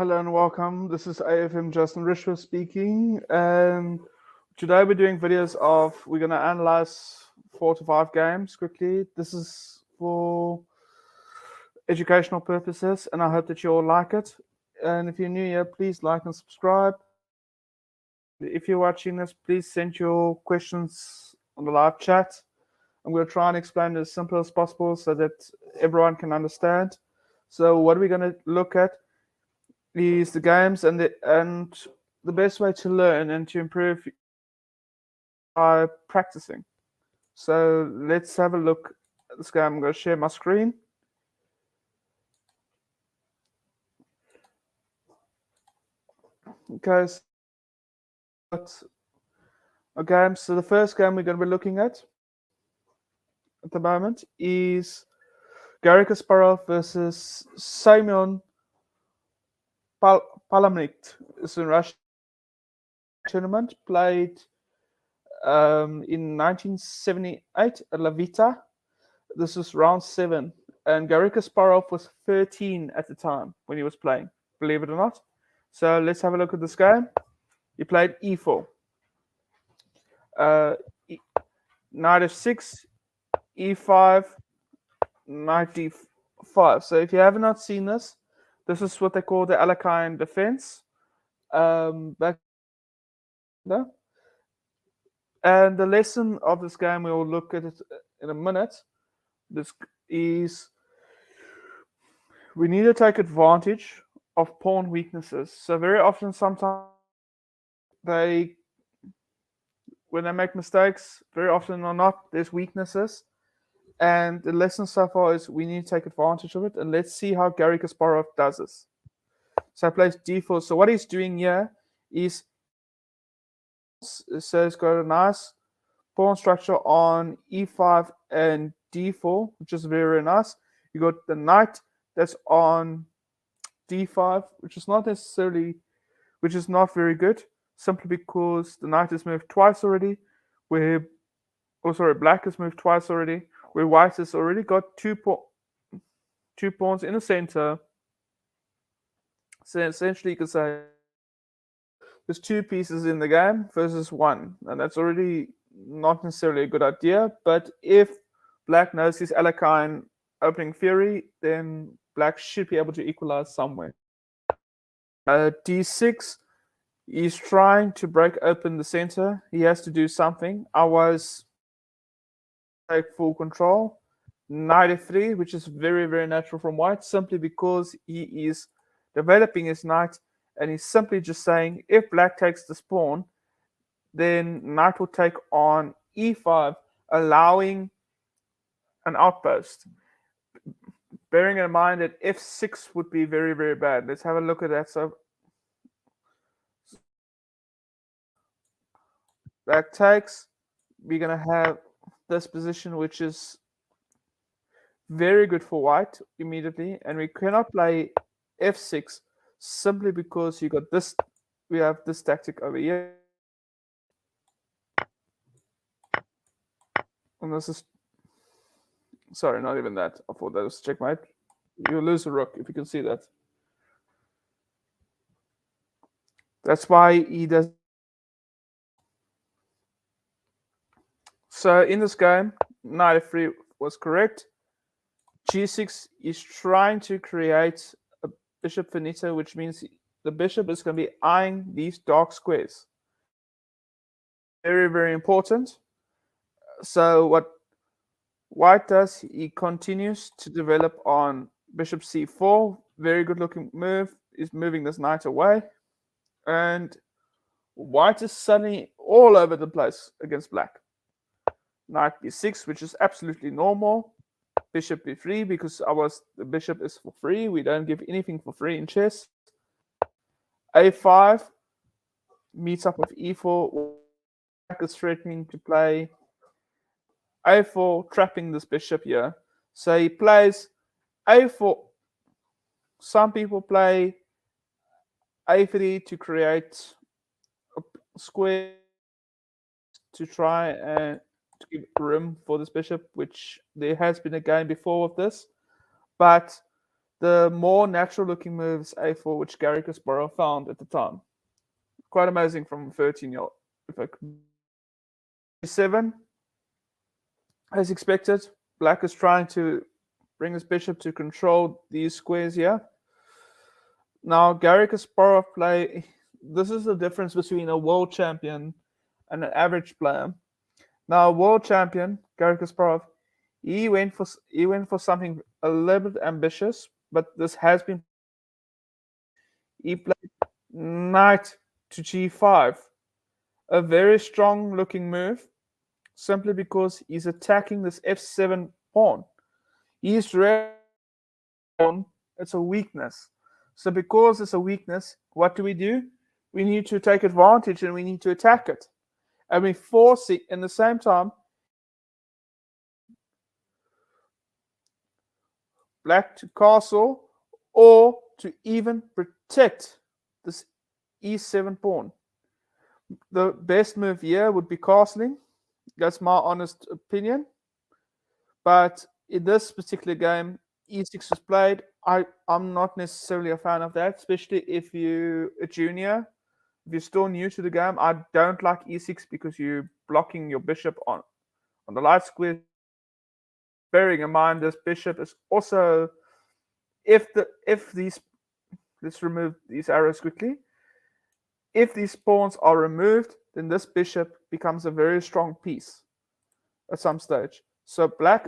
Hello and welcome. This is AFM Justin Rishworth speaking. And today we're doing videos of, we're going to analyze 4 to 5 games quickly. This is for educational purposes, and I hope that you all like it. And if you're new here, please like and subscribe. If you're watching this, please send your questions on the live chat. I'm going to try and explain it as simple as possible so that everyone can understand. So what are we going to look at is the games and the best way to learn and to improve by practicing. So let's have a look at this game. I'm going to share my screen. Okay, so the first game we're going to be looking at the moment is Garry Kasparov versus Semyon Palamnik. It's a Russian tournament played in 1978 at La Vita. This is round 7, and Garry Kasparov was 13 at the time when he was playing, believe it or not. So let's have a look at this game. He played e4, knight f6, e5, knight d5. So if you have not seen this, this is what they call the Alekhine defense. Back there. And the lesson of this game, we will look at it in a minute. This is we need to take advantage of pawn weaknesses. So very often, sometimes when they make mistakes, very often or not, there's weaknesses. And the lesson so far is we need to take advantage of it. And let's see how Garry Kasparov does this. So I plays d4. So what he's doing here is, so he's got a nice pawn structure on e5 and d4, which is very, very nice. You got the knight that's on d5, which is not very good, simply because the knight has moved twice already, black has moved twice already, where white has already got two pawns in the center. So essentially you could say there's 2 pieces in the game versus 1, and that's already not necessarily a good idea. But if black knows his Alekhine opening theory, then black should be able to equalize somewhere. d6, he's trying to break open the center. He has to do something. Take full control. Knight f3, which is very, very natural from white, simply because he is developing his knight, and he's simply just saying, if black takes this pawn, then knight will take on e5, allowing an outpost. Bearing in mind that f6 would be very, very bad. Let's have a look at that. So black takes. We're going to have this position, which is very good for white immediately. And we cannot play f6 simply because you got this. We have this tactic over here. And this is, sorry, not even that. I thought that was checkmate. You lose a rook, if you can see that. That's why he does. So in this game, knight f3 was correct. g6 is trying to create a bishop finito, which means the bishop is going to be eyeing these dark squares. Very, very important. So what white does, he continues to develop on bishop c4. Very good looking move. Is moving this knight away. And white is suddenly all over the place against black. Knight b6, which is absolutely normal. Bishop b3, because the bishop is for free. We don't give anything for free in chess. a5 meets up with e4. Black is threatening to play a4, trapping this bishop here. So he plays a4. Some people play a3 to create a square to try and to give room for this bishop, which there has been a game before of this. But the more natural looking move is a4, which Gary Kasparov found at the time. Quite amazing from a 13-year-old. If I could. E7, as expected, Black is trying to bring his bishop to control these squares here. Now, Gary Kasparov play. This is the difference between a world champion and an average player. Now, world champion Gary Kasparov, he went for something a little bit ambitious, but this has been. He played knight to g5, a very strong looking move, simply because he's attacking this f7 pawn. He's pawn, it's a weakness. So because it's a weakness, what do? We need to take advantage and we need to attack it. And we force it in the same time. Black to castle or to even protect this e7 pawn. The best move here would be castling. That's my honest opinion. But in this particular game, e6 was played. I'm not necessarily a fan of that, especially if you're a junior. If you're still new to the game, I don't like e6 because you're blocking your bishop on the light square. Bearing in mind, this bishop is also, if these, let's remove these arrows quickly. If these pawns are removed, then this bishop becomes a very strong piece at some stage. So Black,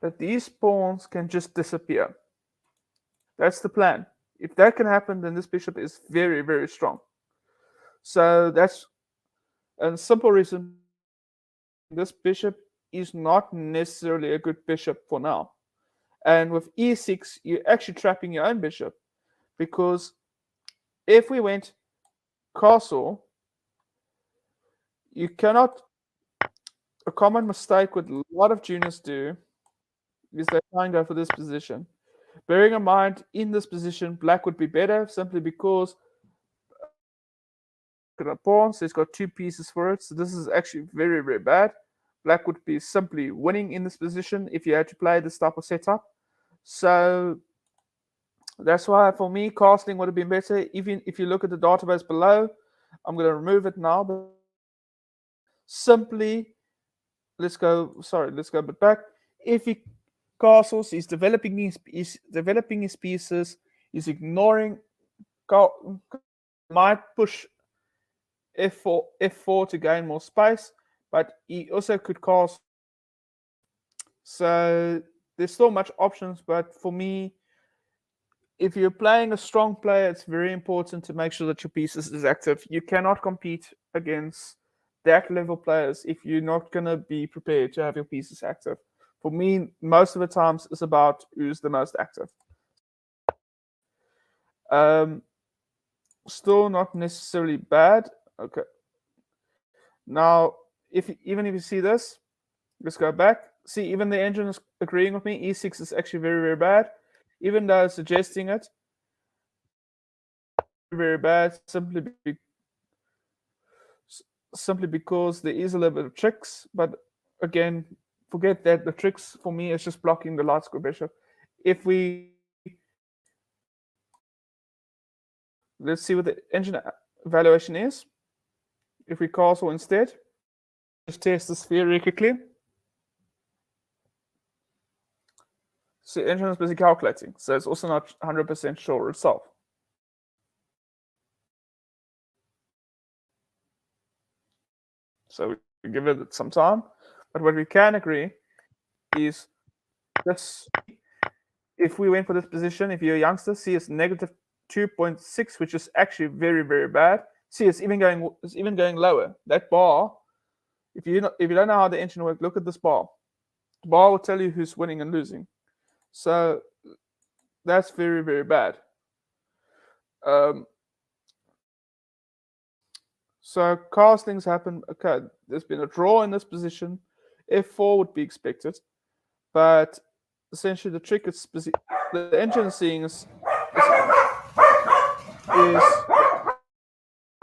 that these pawns can just disappear. That's the plan. If that can happen, then this bishop is very, very strong. So that's a simple reason. This bishop is not necessarily a good bishop for now. And with e6, you're actually trapping your own bishop, because if we went castle, you cannot. A common mistake what a lot of juniors do is they try and go for this position. Bearing in mind, in this position, Black would be better simply because the pawns, he's got two pieces for it. So this is actually very, very bad. Black would be simply winning in this position if you had to play this type of setup. So that's why, for me, castling would have been better. Even if you look at the database below, I'm going to remove it now. But simply, let's go a bit back. If he castles, he's developing his pieces. He's ignoring. Might push f4 to gain more space, but he also could castle. So there's still much options, but for me, if you're playing a strong player, it's very important to make sure that your pieces is active. You cannot compete against that level players if you're not going to be prepared to have your pieces active. For me, most of the times it's about who's the most active. Still not necessarily bad. Okay. Now, even if you see this, let's go back. See, even the engine is agreeing with me. E6 is actually very, very bad. Even though it's suggesting it, very bad, simply because there is a little bit of tricks. But again, forget that. The tricks for me is just blocking the light square bishop. If we let's see what the engine evaluation is. If we castle instead, just test this very quickly. So the engine is busy calculating, so it's also not 100% sure itself. So we give it some time. But what we can agree is this. If we went for this position, if you're a youngster, see it's negative 2.6, which is actually very, very bad. See, it's even going lower. That bar, if you don't know how the engine works, look at this bar. The bar will tell you who's winning and losing. So that's very, very bad. So castings happen. Okay, there's been a draw in this position. F4 would be expected, but essentially the trick is the engine is seeing is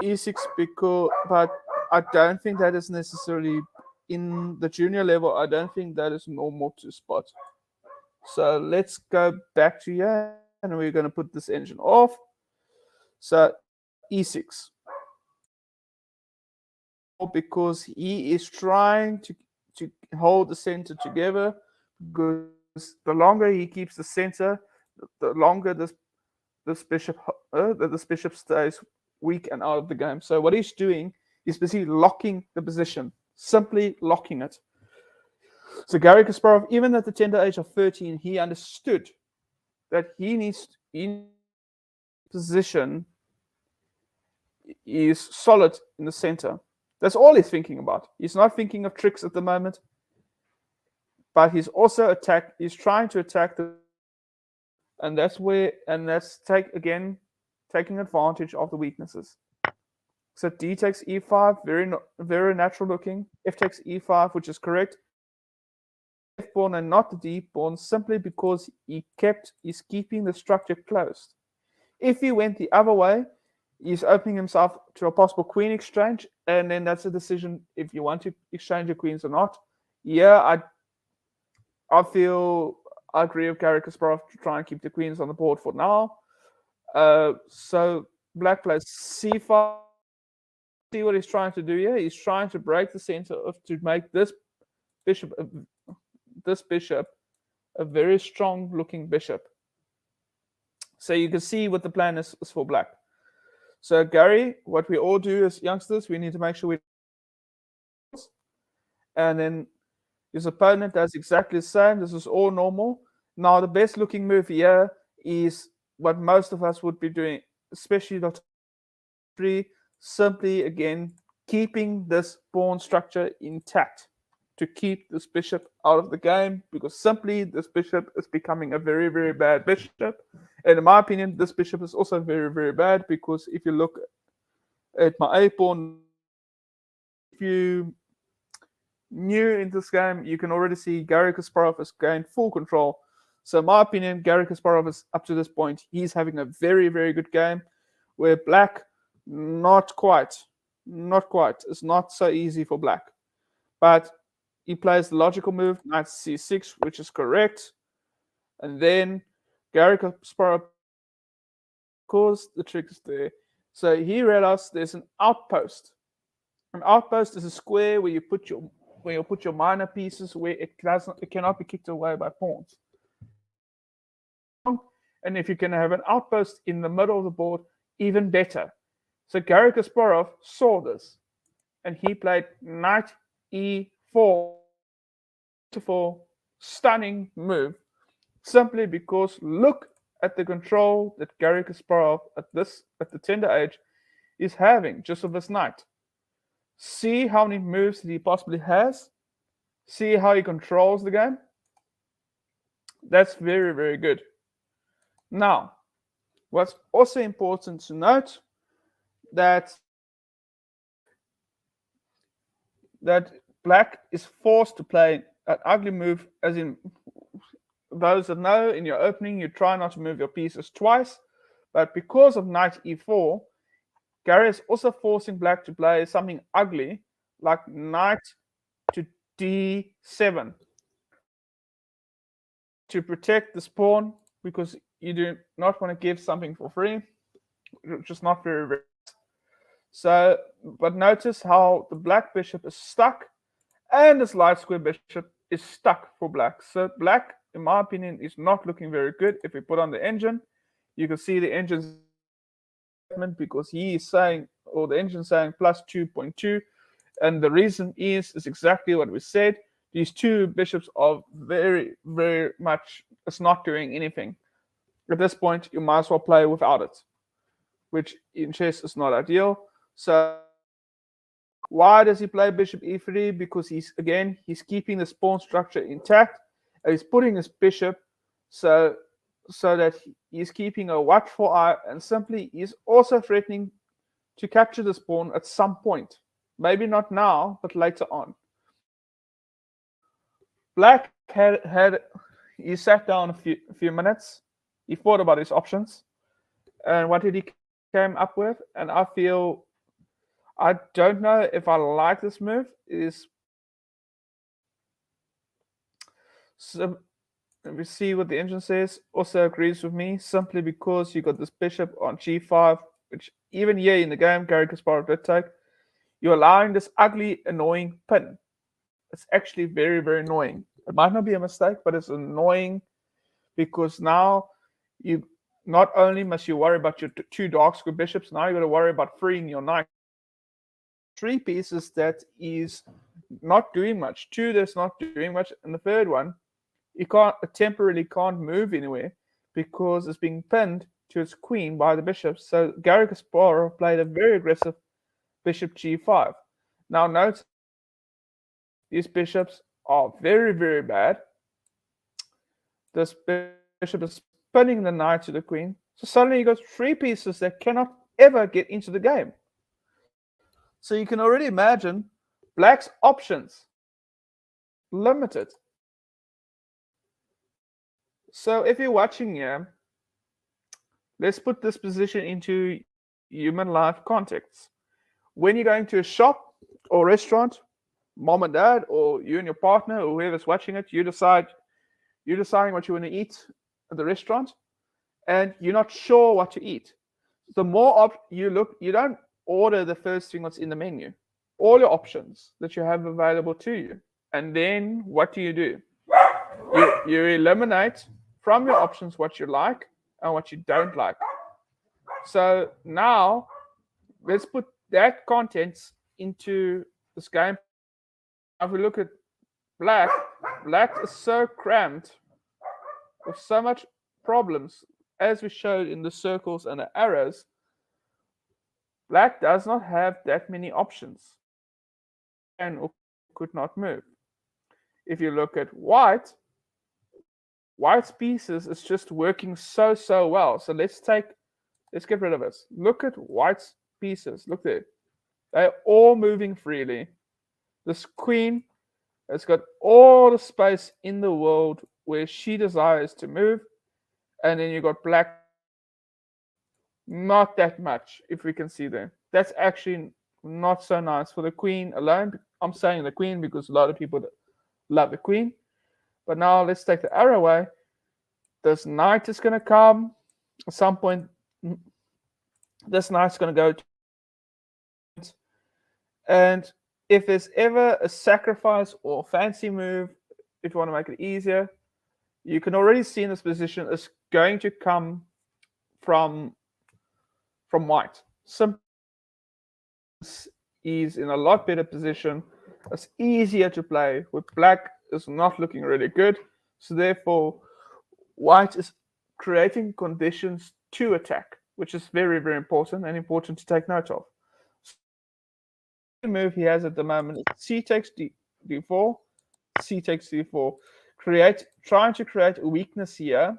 e6 because, but I don't think that is necessarily in the junior level. I don't think that is normal to spot. So let's go back to here, and we're going to put this engine off. So e6, because he is trying to hold the center together, because the longer he keeps the center, the longer this bishop stays weak and out of the game. So what he's doing is basically locking the position, simply locking it. So Garry Kasparov, even at the tender age of 13, he understood that he needs in position is solid in the center. That's all he's thinking about. He's not thinking of tricks at the moment, but he's also he's trying to attack and that's taking advantage of the weaknesses. So D takes E5, very natural looking. F takes E5, which is correct. F pawn and not the D pawn, simply because he's keeping the structure closed. If he went the other way, he's opening himself to a possible queen exchange, and then that's a decision if you want to exchange your queens or not. Yeah, I feel I agree with Garry Kasparov to try and keep the queens on the board for now. So black plays C5. See what he's trying to do here? He's trying to break the center to make this bishop a very strong looking bishop. So you can see what the plan is for black. So Gary, what we all do as youngsters, we need to make sure we, and then his opponent does exactly the same. This is all normal. Now the best looking move here is what most of us would be doing, especially the 3, simply again keeping this pawn structure intact to keep this bishop out of the game, because simply this bishop is becoming a very, very bad bishop. And in my opinion, this bishop is also very, very bad, because if you look at my A pawn, if you new in this game, you can already see Garry Kasparov has gained full control. So in my opinion, Garry Kasparov is, up to this point, he's having a very, very good game, where black, not quite. It's not so easy for black. But he plays the logical move, knight c6, which is correct. And then Garry Kasparov, of course, the trick is there. So he realized there's an outpost. An outpost is a square where you put your minor pieces, where it cannot be kicked away by pawns. And if you can have an outpost in the middle of the board, even better. So Garry Kasparov saw this, and he played knight e4. Beautiful, stunning move, simply because look at the control that Garry Kasparov at the tender age is having just of this knight. See how many moves that he possibly has. See how he controls the game. That's very, very good. Now, what's also important to note that black is forced to play an ugly move, as in those that know, in your opening you try not to move your pieces twice, but because of knight e4, Garry is also forcing black to play something ugly like knight to d7 to protect this pawn, because you do not want to give something for free, which is not very, very. So, but notice how the black bishop is stuck, and this light square bishop is stuck for black. So black, in my opinion, is not looking very good. If we put on the engine, you can see the engine's, because he is saying, or the engine saying plus 2.2, and the reason is exactly what we said. These two bishops are very, very much, it's not doing anything. At this point, you might as well play without it, which in chess is not ideal. So why does he play bishop e3? Because he's keeping the pawn structure intact, and he's putting his bishop so that he's keeping a watchful eye, and simply he's also threatening to capture this pawn at some point. Maybe not now, but later on. Black he sat down a few minutes. He thought about his options, and what did he came up with? And I don't know if I like this move. So And we see what the engine says. Also agrees with me, simply because you got this bishop on g5, which even here in the game, Gary Kasparov did take. You're allowing this ugly, annoying pin. It's actually very, very annoying. It might not be a mistake, but it's annoying because now you not only must you worry about your two dark square bishops, now you got to worry about freeing your knight. Three pieces that is not doing much. Two that's not doing much, and the third one, it temporarily can't move anywhere because it's being pinned to its queen by the bishops. So Garry Kasparov played a very aggressive bishop g5. Now note, these bishops are very, very bad. This bishop is pinning the knight to the queen. So suddenly you got three pieces that cannot ever get into the game. So you can already imagine Black's options limited. So if you're watching here, let's put this position into human life context. When you're going to a shop or restaurant, mom and dad, or you and your partner, or whoever's watching it, you're deciding what you want to eat at the restaurant, and you're not sure what to eat. The more you look, you don't order the first thing that's in the menu. All your options that you have available to you. And then what do? You eliminate from your options what you like and what you don't like. So now let's put that contents into this game. If we look at Black is so cramped with so much problems, as we showed in the circles and the arrows. Black does not have that many options and or could not move. If you look at White's pieces is just working so well. So let's get rid of this. Look at White's pieces. Look there. They're all moving freely. This queen has got all the space in the world where she desires to move. And then you got Black, not that much, if we can see there. That's actually not so nice for the queen alone. I'm saying the queen because a lot of people love the queen. But now let's take the arrow away. This knight is going to come at some point. This knight's going to go. And if there's ever a sacrifice or fancy move, if you want to make it easier, you can already see in this position is going to come from White. Simple is in a lot better position. It's easier to play. With Black is not looking really good. So therefore, White is creating conditions to attack, which is very, very important and important to take note of. So the move he has at the moment is C takes d4, C takes d4. Trying to create a weakness here.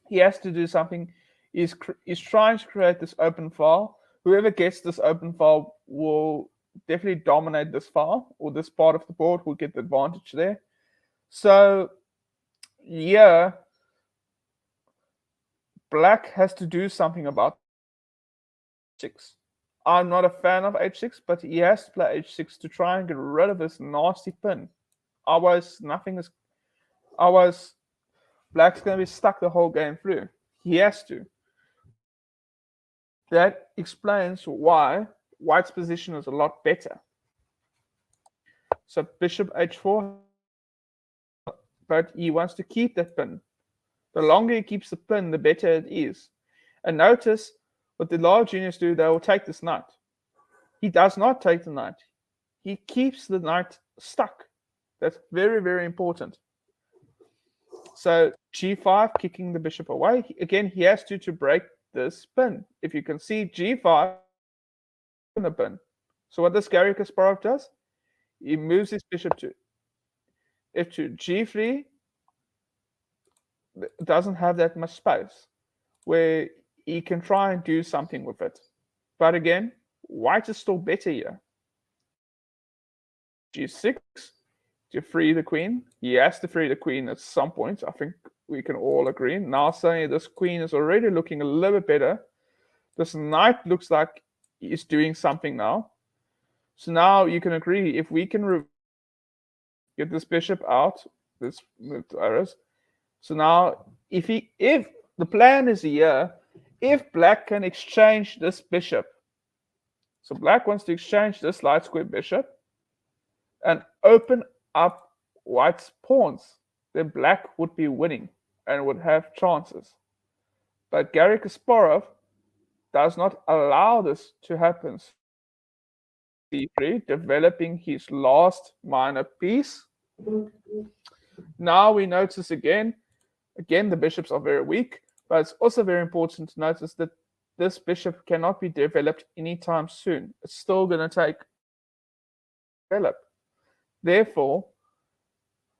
He has to do something. He's trying to create this open file. Whoever gets this open file will definitely dominate this file, or this part of the board will get the advantage there. So yeah, Black has to do something about h6. I'm not a fan of h6, but he has to play h6 to try and get rid of this nasty pin. Otherwise, Black's going to be stuck the whole game through. He has to. That explains why White's position is a lot better. So bishop h4, but he wants to keep that pin. The longer he keeps the pin, the better it is. And notice what the large juniors do, they will take this knight. He does not take the knight. He keeps the knight stuck. That's very, very important. So g5, kicking the bishop away. Again, he has to break this pin. If you can see g5, the pin. So what does Garry Kasparov does? He moves his bishop to f2, g3. Doesn't have that much space where he can try and do something with it. But again, White is still better here. g6 to free the queen. He has to free the queen at some point. I think we can all agree. Now suddenly this queen is already looking a little bit better. This knight looks like he's doing something now. So now you can agree, if we can get this bishop out, Let's move to arrows. So now, if the plan is here, if black can exchange this bishop, so black wants to exchange this light square bishop and open up white's pawns, then black would be winning and would have chances. But Garry Kasparov does not allow this to happen. C3, developing his last minor piece. Now we notice again the bishops are very weak, but it's also very important to notice that this bishop cannot be developed anytime soon. It's still going to take develop. Therefore,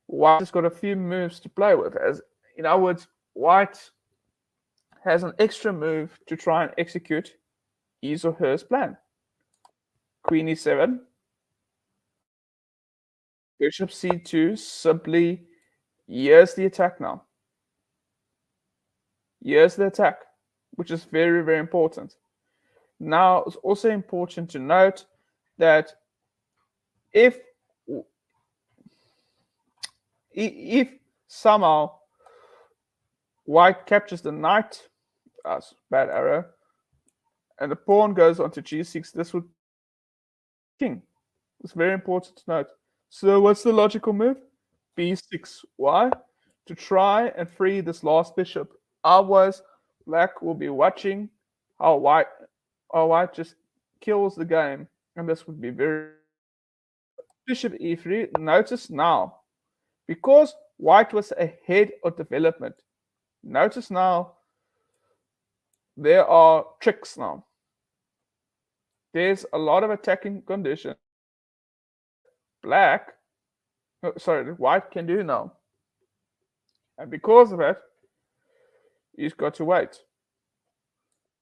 white has got a few moves to play with. As in other words, white has an extra move to try and execute his or her plan. Queen e7, bishop c2, simply here's the attack now. Here's the attack, which is very, very important. Now, it's also important to note that if somehow white captures the knight, that's bad arrow, and the pawn goes onto g6, this would king. It's very important to note. So what's the logical move? b6. Why? To try and free this last bishop. Otherwise, black will be watching how white just kills the game, and this would be very bishop e3. Notice now, because white was ahead of development, notice now there are tricks now. There's a lot of attacking conditions white can do now. And because of it, he's got to wait.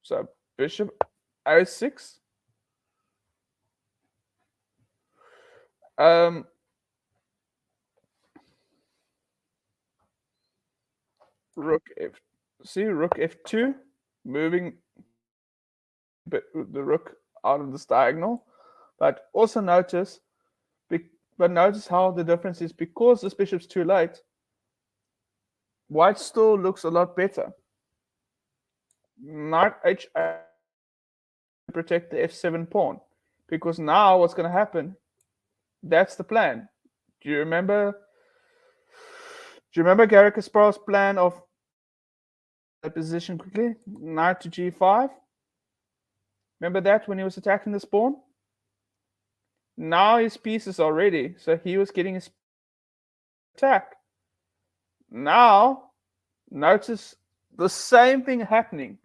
So bishop a6. Rook f2, moving the rook out of this diagonal. But also notice how the difference is, because this bishop's too late, white still looks a lot better. Knight h8 to protect the f7 pawn, because now what's going to happen, that's the plan. Do you remember Garry Kasparov's plan of the position quickly? Knight to g5. Remember that when he was attacking this pawn? Now his pieces are ready, so he was getting his attack. Now, notice the same thing happening.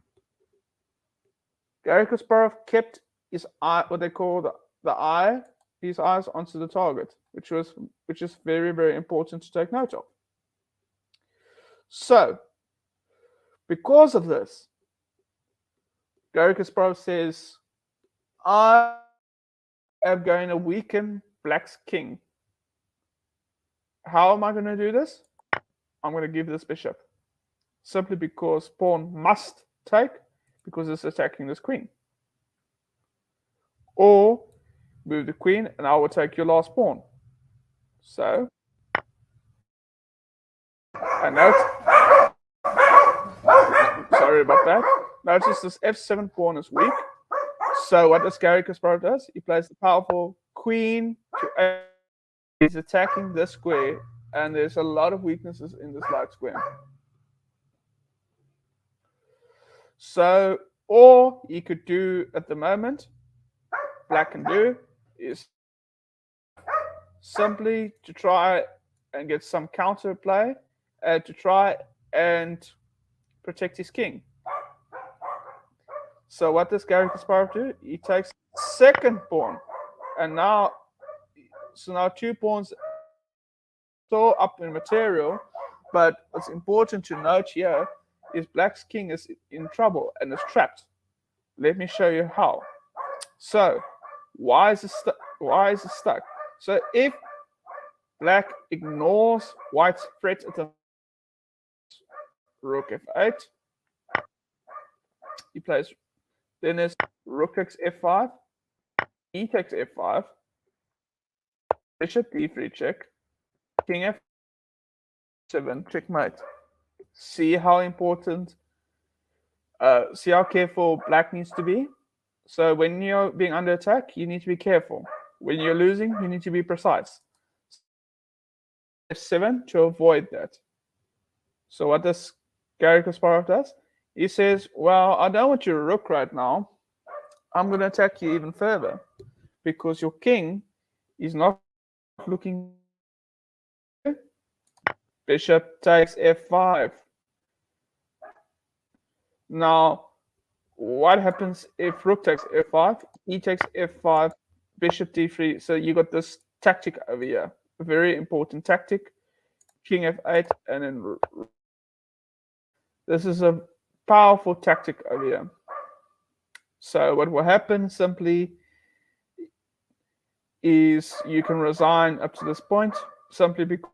Garry Kasparov kept his eye, what they call his eyes onto the target, which is very, very important to take note of. So, because of this, Garry Kasparov says, I am going to weaken black's king. How am I going to do this? I'm going to give this bishop. Simply because pawn must take, because it's attacking this queen. Or move the queen and I will take your last pawn. So, and note, sorry about that. Notice this f7 pawn is weak. So what does Garry Kasparov does? He plays the powerful queen to a. He's attacking this square, and there's a lot of weaknesses in this light square. So, or he could do at the moment, black can do, is simply to try and get some counter play, to try and protect his king. So what does Garry Kasparov do? He takes second pawn, and now 2 pawns still up in material, but what's important to note here is black's king is in trouble and is trapped. Let me show you how. So why is it stuck? So if black ignores white's threat at the rook f8, he plays, then there's rook takes f5, e takes f5, bishop d3 check, king f, 7, checkmate. See how important, see how careful black needs to be. So when you're being under attack, you need to be careful. When you're losing, you need to be precise. F7 to avoid that. So what does Garry Kasparov does? He says, well, I don't want your rook right now. I'm going to attack you even further because your king is not looking. Bishop takes f5. Now, what happens if rook takes f5? E takes f5, bishop d3. So you got this tactic over here, a very important tactic. King f8, and then this is a powerful tactic over here. So what will happen simply is you can resign up to this point simply because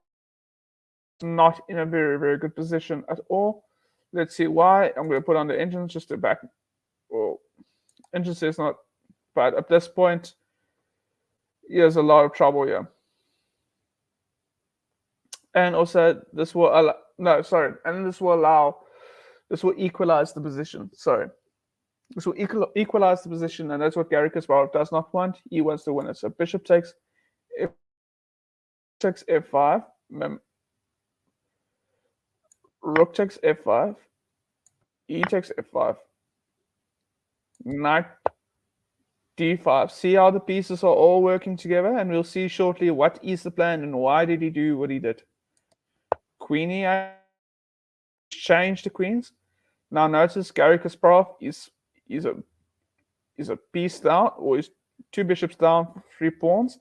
it's not in a very, very good position at all. Let's see why. I'm going to put on the engine just to back. Well, engine says not, but at this point, there's a lot of trouble here. And also, this will allow, no, sorry, and this will equalize the position. Sorry. This will equalize the position, and that's what Garry Kasparov does not want. He wants to win it. So bishop takes f5, rook takes f5, e takes f5, knight d5. See how the pieces are all working together, and we'll see shortly what is the plan and why did he do what he did. Queen e8, change the queens. Now notice Garry Kasparov is a piece down, or is 2 bishops down, 3 pawns.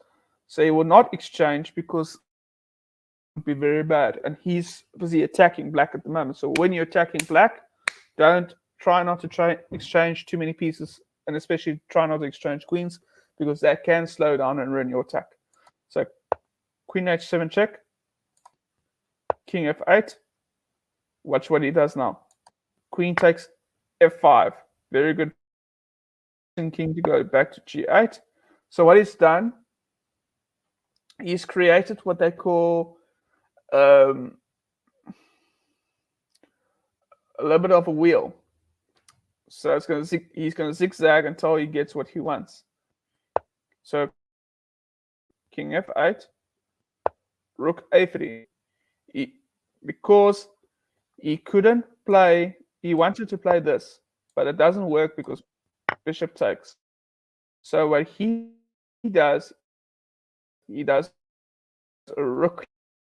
So he will not exchange because it would be very bad. And he's busy attacking black at the moment. So when you're attacking black, try not to exchange too many pieces, and especially try not to exchange queens, because that can slow down and ruin your attack. So queen h7 check, king f8. Watch what he does now. Queen takes f5. Very good. King to go back to g8. So what he's done, he's created what they call a little bit of a wheel. So he's going to zigzag until he gets what he wants. So king f8, rook a3. Because he couldn't play, he wanted to play this, but it doesn't work because bishop takes. So what he does a rook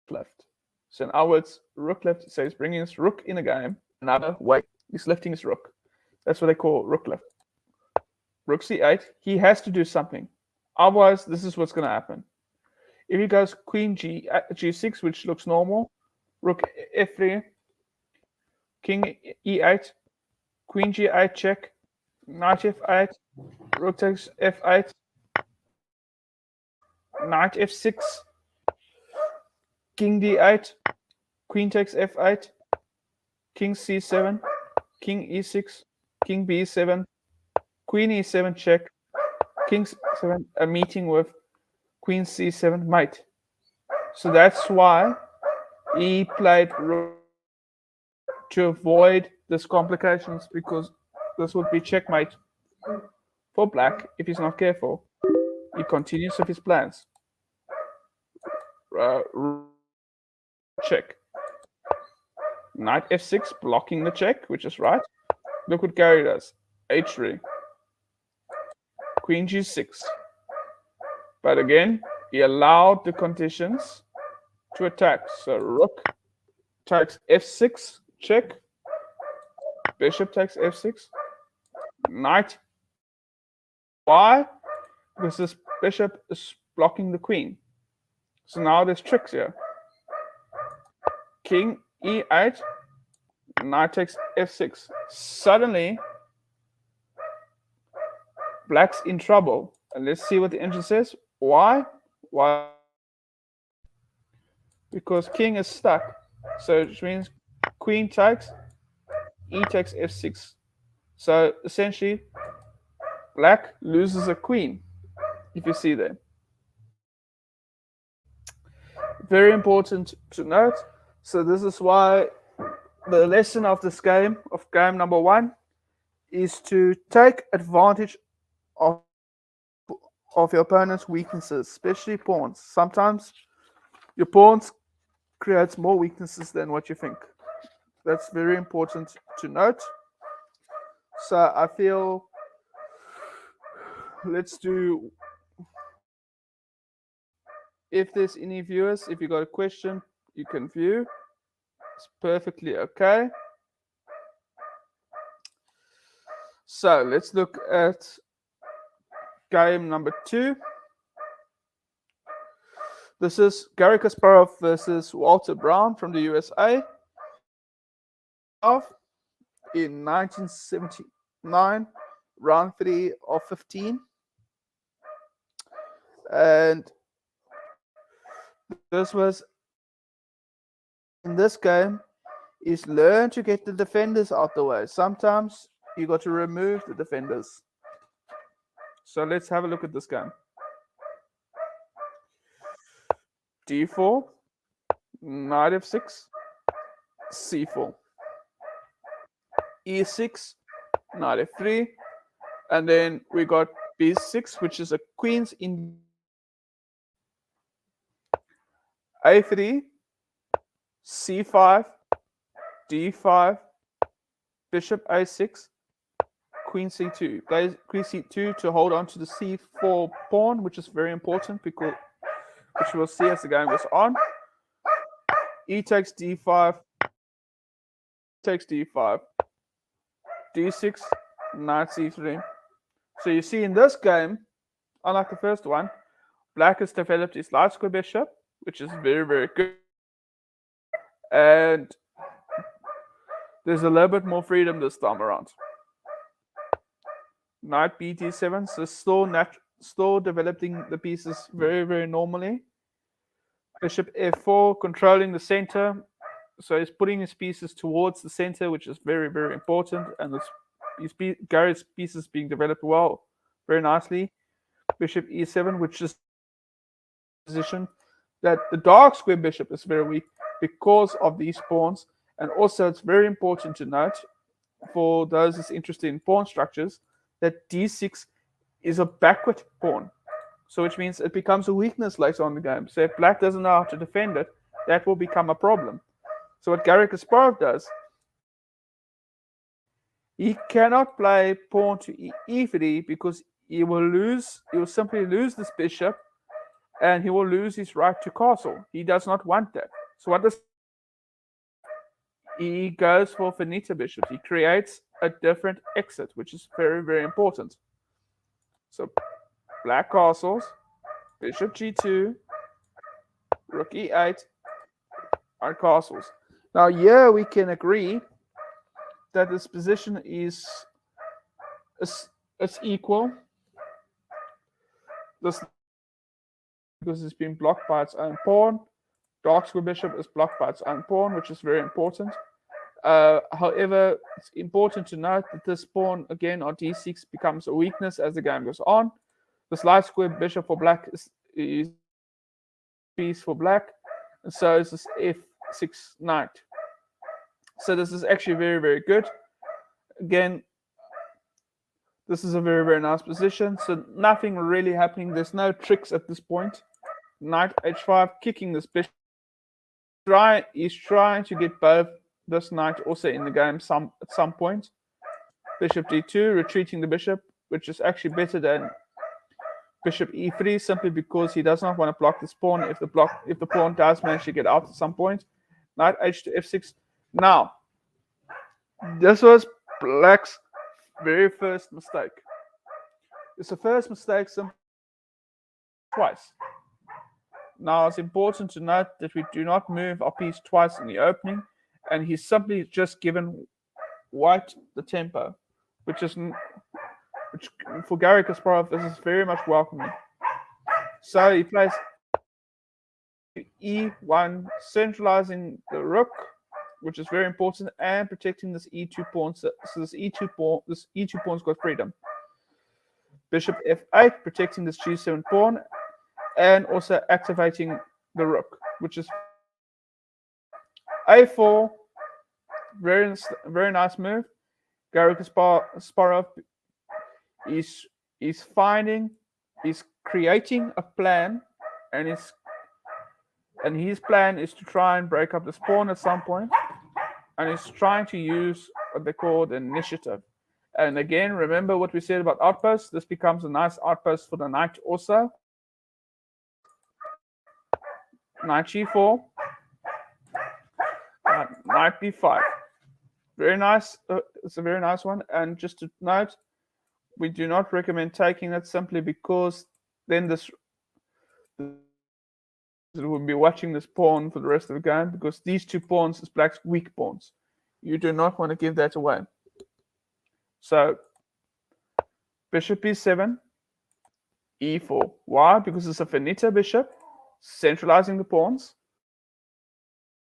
left. So in other words, rook left, so he's bringing his rook in the game another way. He's lifting his rook. That's what they call rook left. Rook c8, he has to do something. Otherwise, this is what's going to happen. If he goes queen g6, which looks normal, rook f3, king e8, queen g8 check, knight f8, rook takes f8, knight f6, king d8, queen takes f8, king c7, king e6, king b7, queen e7 check, king c7, a meeting with queen c7 mate. So that's why he played rook to avoid these complications, because this would be checkmate for black if he's not careful. He continues with his plans. Check. Knight f6, blocking the check, which is right. Look what Garry does. h3. Queen g6. But again, he allowed the conditions to attack. So rook takes f6, check. Bishop takes f6. Knight. Why? Because this bishop is blocking the queen. So now there's tricks here. King e8, knight takes f6. Suddenly, black's in trouble. And let's see what the engine says. Why? Why? Because king is stuck. So which means queen takes, e takes f6. So essentially, black loses a queen, if you see there. Very important to note, So this is why the lesson of this game, of game number one, is to take advantage of your opponent's weaknesses, especially pawns. Sometimes your pawns creates more weaknesses than what you think. That's very important to note. So I feel let's do, if there's any viewers, if you got a question, you can view. It's perfectly okay. So let's look at game number two. This is Garry Kasparov versus Walter Brown from the USA. In 1979, round 3 of 15. And this was, in this game, is learn to get the defenders out the way. Sometimes you got to remove the defenders. So let's have a look at this game. D4, knight f6, c4, e6, knight f3, and then we got b6, which is a queen's in a3, c5, d5, bishop a6, queen c2. Plays queen c2 to hold on to the c4 pawn, which is very important because, which we'll see as the game goes on. E takes d5, takes d5, d6, knight c3. So you see in this game, unlike the first one, black has developed his light square bishop, which is very, very good. And there's a little bit more freedom this time around. Knight b7, so still developing the pieces very, very normally. Bishop f4, controlling the center. So he's putting his pieces towards the center, which is very, very important. And Garry's pieces being developed well, very nicely. Bishop e7, which is position that the dark square bishop is very weak because of these pawns. And also, it's very important to note, for those that's interested in pawn structures, that d6 is a backward pawn. So which means it becomes a weakness later on in the game. So if black doesn't know how to defend it, that will become a problem. So what Garry Kasparov does, he cannot play pawn to e3 because he will simply lose this bishop, and he will lose his right to castle. He does not want that. So what does he goes for finita bishops? He creates a different exit, which is very, very important. So black castles, bishop g2, rook e8 are castles. Now here we can agree that this position is equal. This, because it's being blocked by its own pawn. Dark square bishop is blocked by its own pawn, which is very important. However, it's important to note that this pawn, again, on d6, becomes a weakness as the game goes on. This light square bishop for black is piece for black, and so is this f6 knight. So this is actually very, very good. Again, this is a very, very nice position. So nothing really happening. There's no tricks at this point. Knight h5, kicking this bishop. He's trying to get both this knight also in the game at some point. Bishop d2, retreating the bishop, which is actually better than bishop e3, simply because he does not want to block this pawn if the pawn does manage to get out at some point. Knight h to f6. Now, this was black's very first mistake. It's the first mistake twice. Now, it's important to note that we do not move our piece twice in the opening, and he's simply just given white the tempo, which for Garry Kasparov, this is very much welcoming. So he plays e1, centralizing the rook, which is very important, and protecting this e2 pawn. So this e2 pawn's got freedom. Bishop f8, protecting this g7 pawn, and also activating the rook, which is A4, very nice move. Garry Kasparov is finding, is creating a plan, and his plan is to try and break up this pawn at some point, and he's trying to use what they call the initiative. And again, remember what we said about outposts. This becomes a nice outpost for the knight also. Knight g4, knight b5. Very nice. It's a very nice one. And just to note, we do not recommend taking it simply because then this will be watching this pawn for the rest of the game, because these two pawns is black's weak pawns. You do not want to give that away. So bishop b7, e4. Why? Because it's a finito bishop, centralizing the pawns.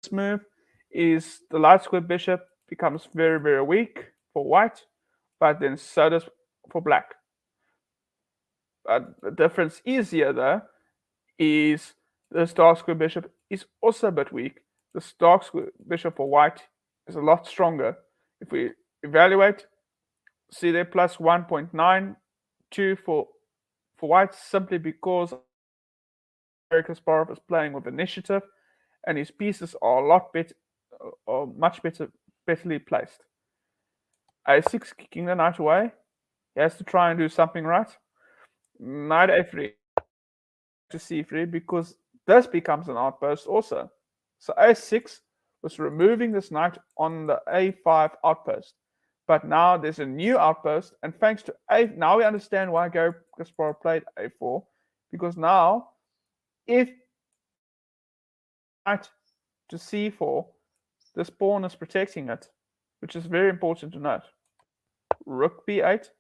This move is the light square bishop becomes very, very weak for white, but then so does for black. But the difference is here, though, is this dark square bishop is also a bit weak. This dark square bishop for white is a lot stronger. If we evaluate, see there plus 1.92 for white, simply because Garry Kasparov is playing with initiative, and his pieces are a lot better, or much betterly placed. A6, kicking the knight away. He has to try and do something right. Knight a3 to c3, because this becomes an outpost also. So a6 was removing this knight on the a5 outpost. But now there's a new outpost, and thanks to now we understand why Garry Kasparov played a4, because now if knight to c4, this pawn is protecting it, which is very important to note. Rook b8,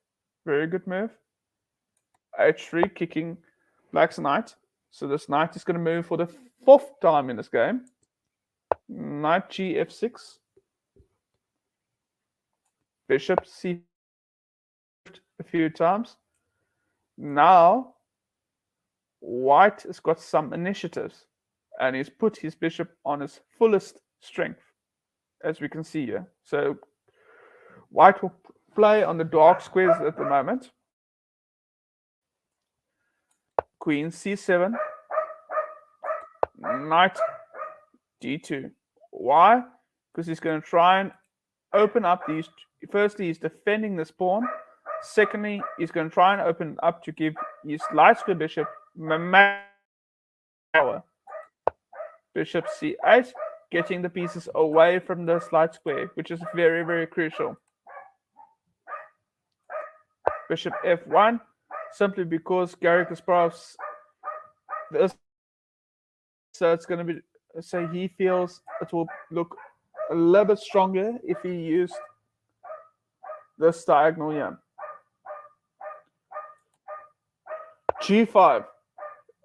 very good move. h3, kicking black's knight. So this knight is going to move for the 4th time in this game. Knight gf6. Bishop c a few times. Now white has got some initiatives, and he's put his bishop on his fullest strength, as we can see here. So white will play on the dark squares at the moment. Queen c7, knight d2. Why? Because he's going to try and open up these. Firstly, he's defending this pawn. Secondly, he's going to try and open up to give his light square bishop power. Bishop c8, getting the pieces away from this light square, which is very, very crucial. Bishop f1, simply because Garry Kasparov's this, so it's going to be, so he feels it will look a little bit stronger if he used this diagonal here. g5,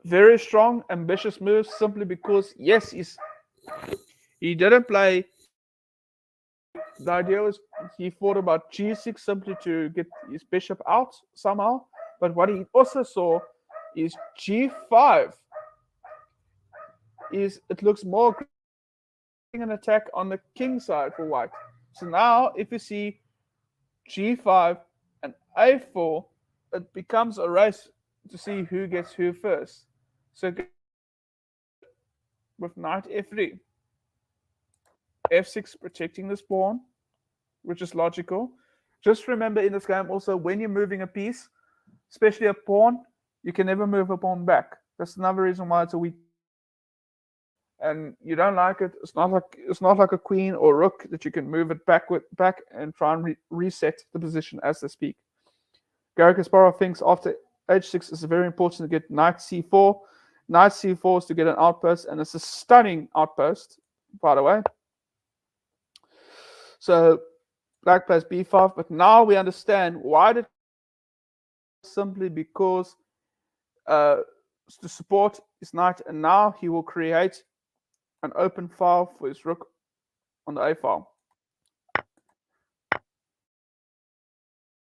very strong, ambitious move, simply because yes, he didn't play. The idea was he thought about g6 simply to get his bishop out somehow. But what he also saw is g5 is it looks more an attack on the king side for white. So now if you see g5 and a4, it becomes a race to see who gets who first. So with knight f3, f6 protecting this pawn, which is logical. Just remember in this game also, when you're moving a piece, especially a pawn, you can never move a pawn back. That's another reason why it's a weak. And you don't like it. It's not like a queen or rook that you can move it back and try and reset the position as they speak. Garry Kasparov thinks after h6 is very important to get knight c4. Knight c4 is to get an outpost, and it's a stunning outpost, by the way. So black plays b5, but now we understand why did simply because to support his knight, and now he will create an open file for his rook on the a file.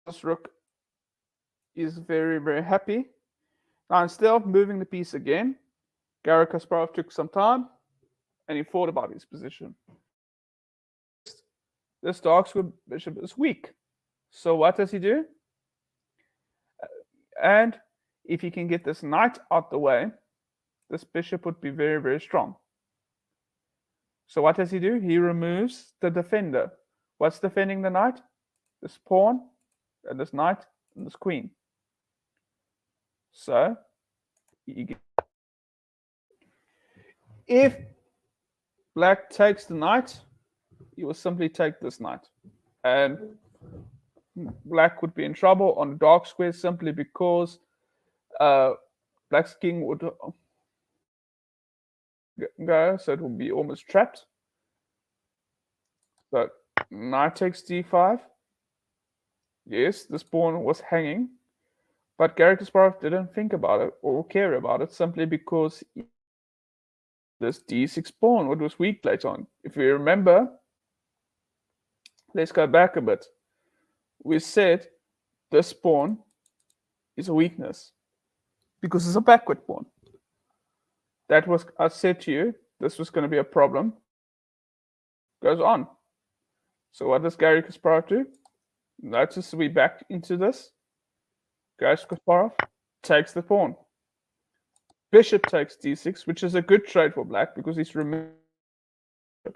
This rook is very, very happy. Now, instead of moving the piece again, Garry Kasparov took some time and he thought about his position. This dark square bishop is weak. So what does he do? And if he can get this knight out the way, this bishop would be very, very strong. So what does he do? He removes the defender. What's defending the knight? This pawn, and this knight, and this queen. So if black takes the knight, he will simply take this knight. And black would be in trouble on dark square simply because black's king would go, so it would be almost trapped. So knight takes d5. Yes, this pawn was hanging, but Garry Kasparov didn't think about it or care about it simply because this d6 pawn, what was weak later on. If we remember, let's go back a bit. We said this pawn is a weakness because it's a backward pawn. That was, I said to you, this was going to be a problem. Goes on. So what does Garry Kasparov do? Notice we back into this. Garry Kasparov takes the pawn. Bishop takes d6, which is a good trade for black because he's removed.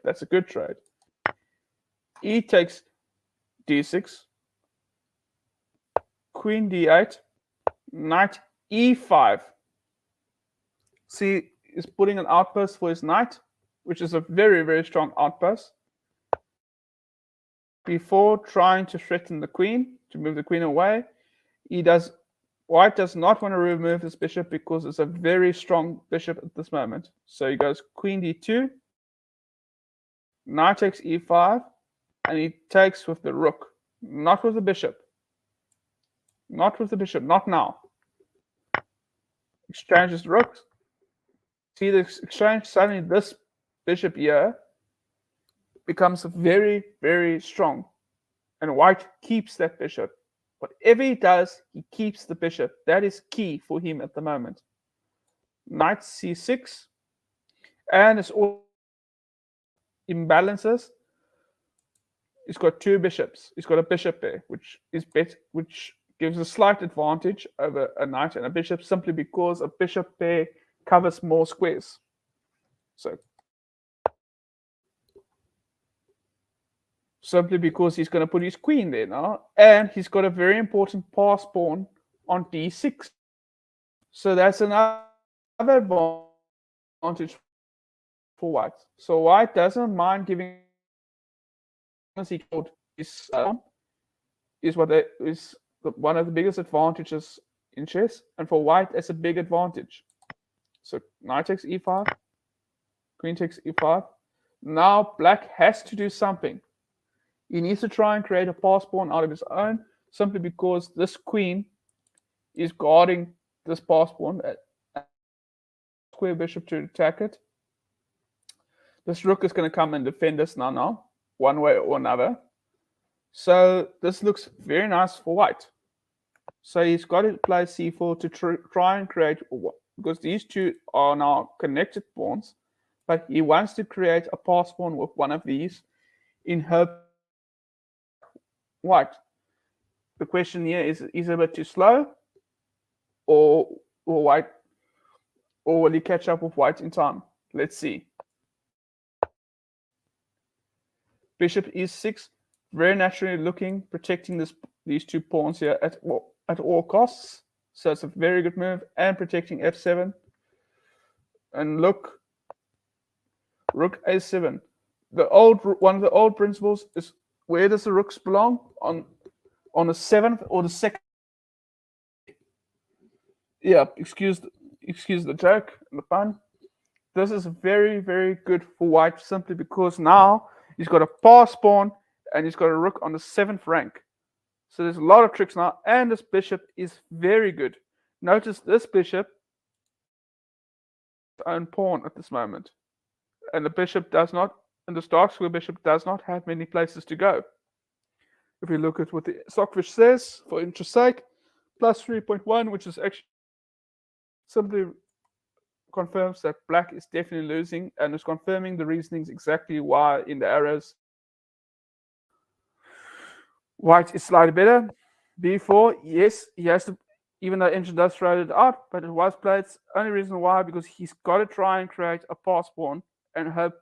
That's a good trade. E takes d6. Queen d8. Knight e5. See, he's putting an outpost for his knight, which is a very, very strong outpost. Before trying to threaten the queen, to move the queen away, White does not want to remove this bishop because it's a very strong bishop at this moment. So he goes queen d2, knight takes e5, and he takes with the rook, not with the bishop. Not with the bishop, not now. Exchanges rooks. See the exchange, suddenly this bishop here becomes very, very strong. And white keeps that bishop. Whatever he does, he keeps the bishop. That is key for him at the moment. Knight c6. And it's all imbalances. He's got two bishops. He's got a bishop there, which gives a slight advantage over a knight and a bishop simply because a bishop pair covers more squares. So simply because he's going to put his queen there now, and he's got a very important pass pawn on d6. So that's another advantage for white. So white doesn't mind giving he called his is one of the biggest advantages in chess, and for white it's a big advantage. So knight takes e5, queen takes e5. Now black has to do something. He needs to try and create a pass pawn out of his own, simply because this queen is guarding this pass pawn. Square bishop to attack it. This rook is going to come and defend us now, one way or another. So this looks very nice for white. So he's got to play c4 to try and create, because these two are now connected pawns, but he wants to create a pass pawn with one of these in her white. The question here is it a bit too slow, or white, or will he catch up with white in time? Let's see. Bishop e6, very naturally looking, protecting these two pawns here at all costs. So it's a very good move, and protecting f7. And look, rook a7. One of the old principles is, where does the rooks belong? On the 7th or the 2nd? Yeah, excuse the joke and the pun. This is very, very good for white simply because now he's got a pass pawn and he's got a rook on the 7th rank. So there's a lot of tricks now, and this bishop is very good. Notice this bishop own pawn at this moment, and the bishop does not, and the dark square bishop does not have many places to go. If we look at what the Stockfish says, for interest sake, plus 3.1, which is actually simply confirms that black is definitely losing, and is confirming the reasonings exactly why in the arrows White is slightly better. B4, yes, he has to, even though engine does throw it out, but it was played. Only reason why, because he's got to try and create a pass pawn and hope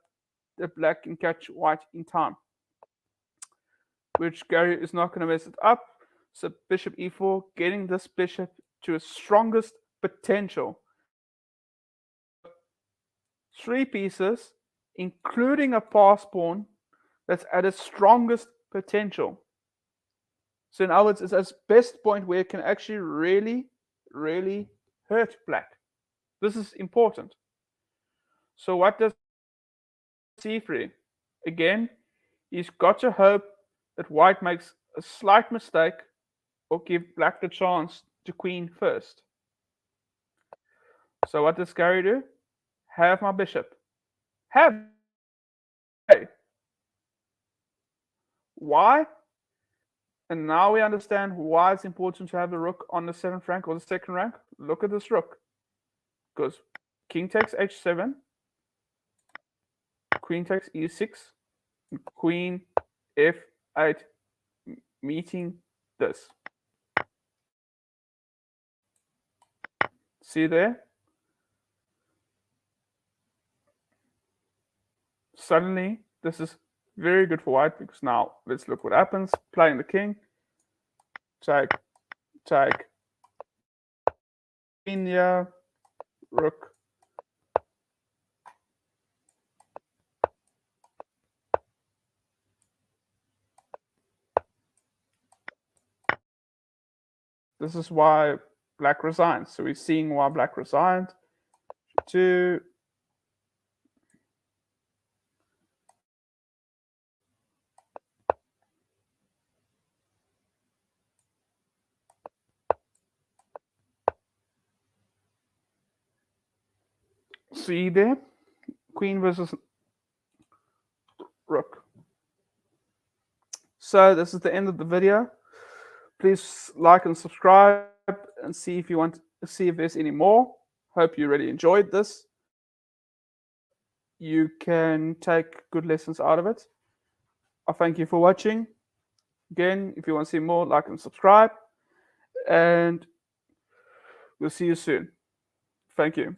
that black can catch white in time, which Gary is not going to mess it up. So bishop e4, getting this bishop to its strongest potential. Three pieces, including a pass pawn, that's at its strongest potential. So in other words, it's its best point where it can actually really, really hurt black. This is important. So what does c3? Again, he's got to hope that white makes a slight mistake or give black the chance to queen first. So what does Gary do? Have my bishop. Have. Why? And now we understand why it's important to have the rook on the 7th rank or the 2nd rank. Look at this rook. Because king takes h7, queen takes e6, and queen f8, meeting this. See there? Suddenly, this is very good for white, because now let's look what happens. Playing the king. Take. Queen here. Rook. This is why black resigns. So we're seeing why black resigned. 2. See there? Queen versus rook. So this is the end of the video. Please like and subscribe and see if you want to see if there's any more. Hope you really enjoyed this. You can take good lessons out of it. I thank you for watching. Again, if you want to see more, like and subscribe. And we'll see you soon. Thank you.